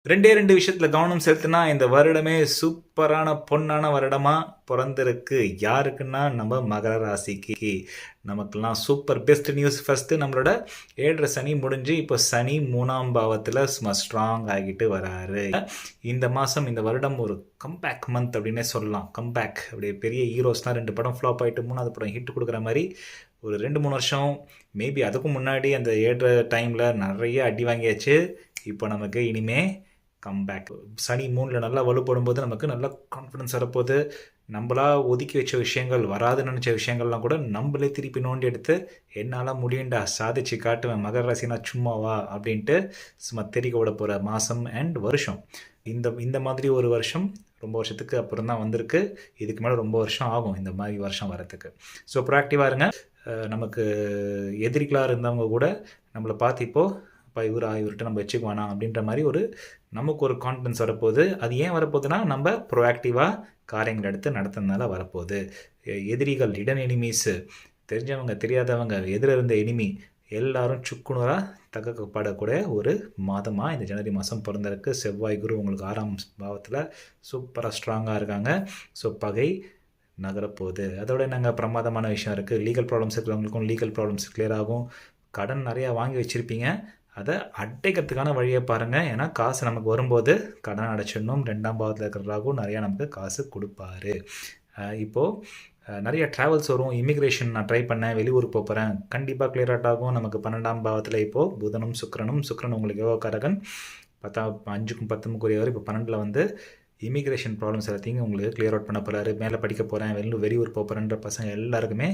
2 விஷயத்துல கவனம் செலுத்தினா இந்த வருடமே சூப்பரான பொன்னான வருடமா பொறந்திருக்கு. யாருக்குன்னா நம்ம மகர ராசிக்கு. நமக்கெல்லாம் சூப்பர் பெஸ்ட் நியூஸ். ஃபர்ஸ்ட் நம்மளோட 7 சனி முடிஞ்சு இப்போ சனி 3ஆம் பாவத்துல சும்மா ஸ்ட்ராங் ஆகிட்டு வராரு. இந்த மாசம் இந்த வருடம் ஒரு கம்பேக் மந்த் அப்படின்னே சொல்லலாம். கம்பேக் அப்படியே பெரிய ஹீரோஸ்லாம் 2 படம் ஃப்ளாப் ஆயிட்டு 3வது படம் ஹிட் கொடுக்குற மாதிரி ஒரு 2-3 வருஷம் மேபி அதுக்கும் முன்னாடி அந்த ஏற்ற டைமில் நிறைய அடி வாங்கியாச்சு. இப்போ நமக்கு இனிமே கம்பேக் சனி 3ல் நல்லா வலுப்படும் போது நமக்கு நல்ல கான்ஃபிடன்ஸ் வரப்போகுது. நம்மளா ஒதுக்கி வச்ச விஷயங்கள், வராதுன்னு நினச்ச விஷயங்கள்லாம் கூட நம்மளே திருப்பி நோண்டி எடுத்து என்னால் முடியுண்டா, சாதிச்சு காட்டுவேன், மகர ராசினா சும்மாவா அப்படின்ட்டு சும்மா தெரிக்க விட போகிற மாதம் அண்ட் வருஷம். இந்த மாதிரி ஒரு வருஷம் ரொம்ப வருஷத்துக்கு அப்புறம் தான் வந்திருக்கு. இதுக்கு மேலே ரொம்ப வருஷம் ஆகும் இந்த மாதிரி வருஷம் வரத்துக்கு. ஸோ ப்ரோஆக்டிவாக இருங்க. நமக்கு எதிரிகளாக இருந்தவங்க கூட நம்மளை பார்த்து இப்போது இவர்கிட்ட நம்ம வச்சுக்க வேணாம் அப்படின்ற மாதிரி நமக்கு ஒரு கான்ஃபிடன்ஸ் வரப்போகுது. அது ஏன் வரப்போகுதுன்னா நம்ம ப்ரோஆக்டிவாக காரியங்கள் எடுத்து நடத்துறதுனால வரப்போகுது. எதிரிகள், இடன் எனிமீஸு, தெரிஞ்சவங்க தெரியாதவங்க, எதிர இருந்த எனிமி எல்லாரும் சுக்குநூறாக தக்கப்படக்கூடிய ஒரு மாதமாக இந்த ஜனவரி மாதம் பிறந்திருக்கு. செவ்வாய் குரு உங்களுக்கு 6ஆம் பாவத்தில் சூப்பராக ஸ்ட்ராங்காக இருக்காங்க. ஸோ பகை நகரப்போகுது. அதோட நாங்கள் பிரமாதமான விஷயம் இருக்குது. லீகல் ப்ராப்ளம்ஸ் இருக்கிறவங்களுக்கும் லீகல் ப்ராப்ளம்ஸ் கிளியர் ஆகும். கடன் நிறையா வாங்கி வச்சுருப்பீங்க, அதை அடைக்கிறதுக்கான வழியை பாருங்கள். ஏன்னா காசு நமக்கு வரும்போது கடன் அடைச்சிடணும். 2ஆம் பாவத்தில் இருக்கிறதாகவும் நிறையா நமக்கு காசு கொடுப்பாரு. இப்போது நிறைய ட்ராவல்ஸ் வரும். இமிக்ரேஷன் நான் ட்ரை பண்ணேன், வெளியூருக்கு போகிறேன், கண்டிப்பாக கிளியர் அவுட் ஆகும். நமக்கு 12ஆம் பாவத்தில் இப்போது புதனும் சுக்கிரனும் உங்களுக்கு யோகக்காரகன் 5க்கும் 10க்கும் கூடியவர் இப்போ 12ல் வந்து இமிக்ரேஷன் ப்ராப்ளம்ஸ் எல்லாத்தையும் உங்களுக்கு கிளியர் அவுட் பண்ண போகிறாரு. மேலே படிக்க போகிறேன், வெளியூர் போகிறேன்ற பசங்க எல்லாருக்குமே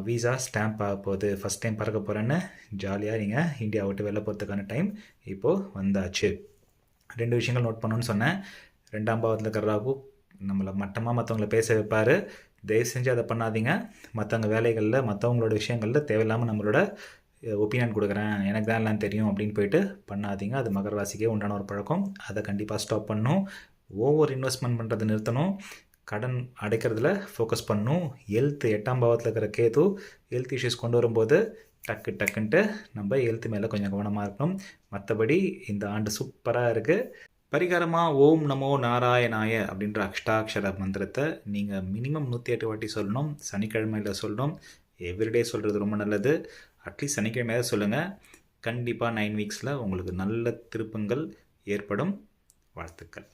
வீசா ஸ்டாம்ப் ஆக போகுது. ஃபஸ்ட் டைம் பறக்க போகிறேன்னு ஜாலியாக நீங்கள் இந்தியா விட்டு வெளில போகிறதுக்கான டைம் இப்போது வந்தாச்சு. 2 விஷயங்கள் நோட் பண்ணணுன்னு சொன்னேன். 2ஆம் பாவத்தில் இருக்கிற ராகு நம்மளை மட்டமாக மற்றவங்கள பேச வைப்பார். தயவு செஞ்சு அதை பண்ணாதீங்க. மற்றவங்க வேலைகளில், மற்றவங்களோட விஷயங்களில் தேவையில்லாமல் நம்மளோட ஒப்பீனியன் கொடுக்குறேன், எனக்கு தான் எல்லாம் தெரியும் அப்படின்னு போயிட்டு பண்ணாதீங்க. அது மகர ராசிக்கே உண்டான ஒரு பழக்கம். அதை கண்டிப்பாக ஸ்டாப் பண்ணணும். ஓவர் இன்வெஸ்ட்மெண்ட் பண்ணுறதை நிறுத்தணும். கடன் அடைக்கிறதுல ஃபோக்கஸ் பண்ணணும். 8ஆம் பாவத்தில் இருக்கிற கேது ஹெல்த் இஷ்யூஸ் கொண்டு வரும்போது டக்குன்ட்டு நம்ம ஹெல்த் மேலே கொஞ்சம் கவனமாக இருக்கணும். மற்றபடி இந்த ஆண்டு சூப்பராக இருக்குது. பரிகாரமாக ஓம் நமோ நாராயணாய அப்படின்ற அஷ்டாட்சர மந்திரத்தை நீங்கள் மினிமம் 108 வாட்டி சொல்லணும். சனிக்கிழமையில் சொல்லணும். எவ்ரிடே சொல்கிறது ரொம்ப நல்லது. அட்லீஸ்ட் சனிக்கிழமையாக சொல்லுங்கள். கண்டிப்பாக 9 வீக்ஸில் உங்களுக்கு நல்ல திருப்பங்கள் ஏற்படும். வாழ்த்துக்கள்.